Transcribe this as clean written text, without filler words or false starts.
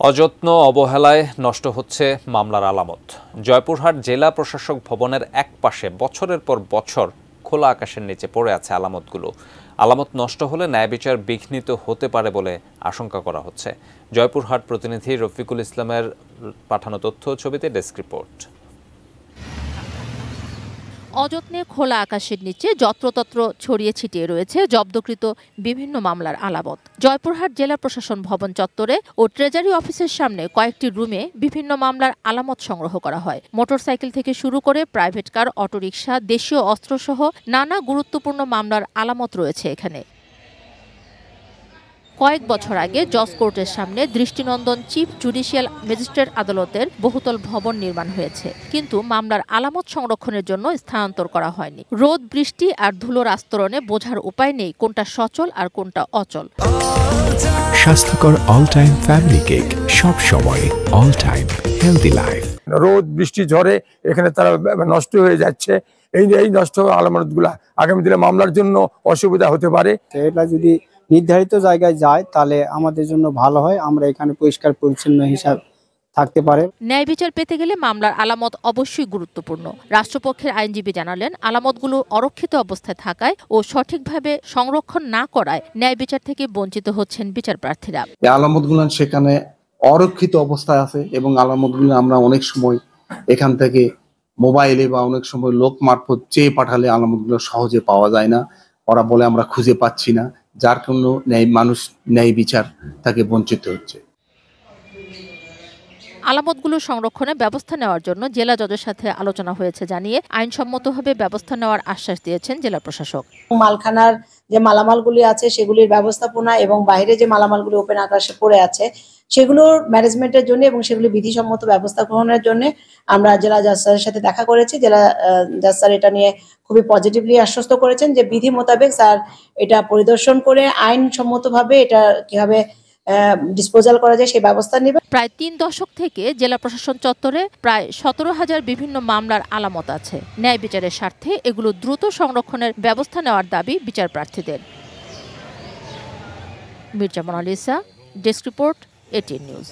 অযত্ন অবহেলায় নষ্ট হচ্ছে মামলার আলামত। জয়পুরহাট জেলা প্রশাসক ভবনের এক পাশে বছরের পর বছর খোলা আকাশের নিচে পড়ে আছে আলামতগুলো। আলামত নষ্ট হলে ন্যায় বিচার বিঘ্নিত হতে পারে বলে আশঙ্কা করা হচ্ছে। জয়পুরহাট প্রতিনিধি রফিকুল ইসলামের পাঠানো তথ্য ছবিতে ডেস্ক রিপোর্ট। অযত্নে খোলা আকাশের নিচে যত্রতত্র ছড়িয়ে ছিটিয়ে রয়েছে জব্দকৃত বিভিন্ন মামলার আলামত। জয়পুরহাট জেলা প্রশাসন ভবন চত্বরে ও ট্রেজারি অফিসের সামনে কয়েকটি রুমে বিভিন্ন মামলার আলামত সংগ্রহ করা হয়। মোটরসাইকেল থেকে শুরু করে প্রাইভেট কার, অটোরিকশা, দেশীয় অস্ত্রসহ নানা গুরুত্বপূর্ণ মামলার আলামত রয়েছে এখানে। কয়েক বছর আগে জজ কোর্টের সামনে দৃষ্টিনন্দন চিফ জুডিশিয়াল ম্যাজিস্ট্রেট আদালতের বহুতল ভবন নির্মাণ হয়েছে, কিন্তু মামলার আলামত সংরক্ষণের জন্য স্থানান্তর করা হয়নি। রোদ, বৃষ্টি আর ধুলোর আস্তরণে বোঝার উপায় নেই কোনটা সচল আর কোনটা অচল। স্বাস্থ্যকর অল টাইম ফ্যামিলি কেক, সব সময় অল টাইম হেলদি লাইফ। রোদ, বৃষ্টি, ঝড়ে এখানে তারা নষ্ট হয়ে যাচ্ছে। এই নষ্ট হওয়া আলামতগুলা আগামী দিনে মামলার জন্য অসুবিধা হতে পারে। এটা যদি নির্ধারিত জায়গায় যায় তাহলে আমাদের জন্য ভালো হয়, আমরা এখানে পরিষ্কার পরিচ্ছন্ন হিসাব থাকতে পারে। ন্যায় বিচার পেতে গেলে মামলার আলামত অবশ্যই গুরুত্বপূর্ণ। রাষ্ট্রপক্ষের আইনজীবী জানালেন, আলামতগুলো অরক্ষিত অবস্থায় থাকায় ও সঠিকভাবে সংরক্ষণ না করায় ন্যায় বিচার থেকে বঞ্চিত হচ্ছেন বিচার প্রার্থীরা। এই আলামতগুলো সেখানে অরক্ষিত অবস্থায় আছে এবং আলামতগুলো আমরা অনেক সময় এখান থেকে মোবাইলে বা অনেক সময় লোক মারফত চেয়ে পাঠালে আলামতগুলো সহজে পাওয়া যায় না। ওরা বলে আমরা খুঁজে পাচ্ছি না, যার জন্য ন্যায় বিচার তাকে বঞ্চিত হচ্ছে। আলামতগুলো সংরক্ষণে ব্যবস্থা নেওয়ার জন্য জেলা জজের সাথে আলোচনা হয়েছে জানিয়ে আইনসম্মতভাবে ব্যবস্থা নেওয়ার আশ্বাস দিয়েছেন জেলা প্রশাসক। মালখানার যে মালামালগুলি আছে সেগুলির ব্যবস্থাপনা এবং বাইরে যে মালামালগুলি ওপেন আকাশে পড়ে আছে সেগুলোর ম্যানেজমেন্টের জন্য এবং সেগুলি বিধিসম্মত ব্যবস্থা গ্রহণের জন্য আমরা জেলা জজ স্যারের সাথে দেখা করেছি। জেলা জজ স্যার এটা নিয়ে খুবই পজিটিভলি আশ্বস্ত করেছেন যে বিধি মোতাবেক স্যার এটা পরিদর্শন করে আইনসম্মতভাবে এটা কিভাবে ডিসপোজাল করা যায় সেই ব্যবস্থা নেবে। প্রায় 3 দশক থেকে জেলা প্রশাসন চত্বরে প্রায় 17,000 বিভিন্ন মামলার আলামত আছে। ন্যায় বিচারের স্বার্থে এগুলো দ্রুত সংরক্ষণের ব্যবস্থা নেওয়ার দাবি বিচার প্রার্থীদের। Mirza Monalisa, desk report, ATN news.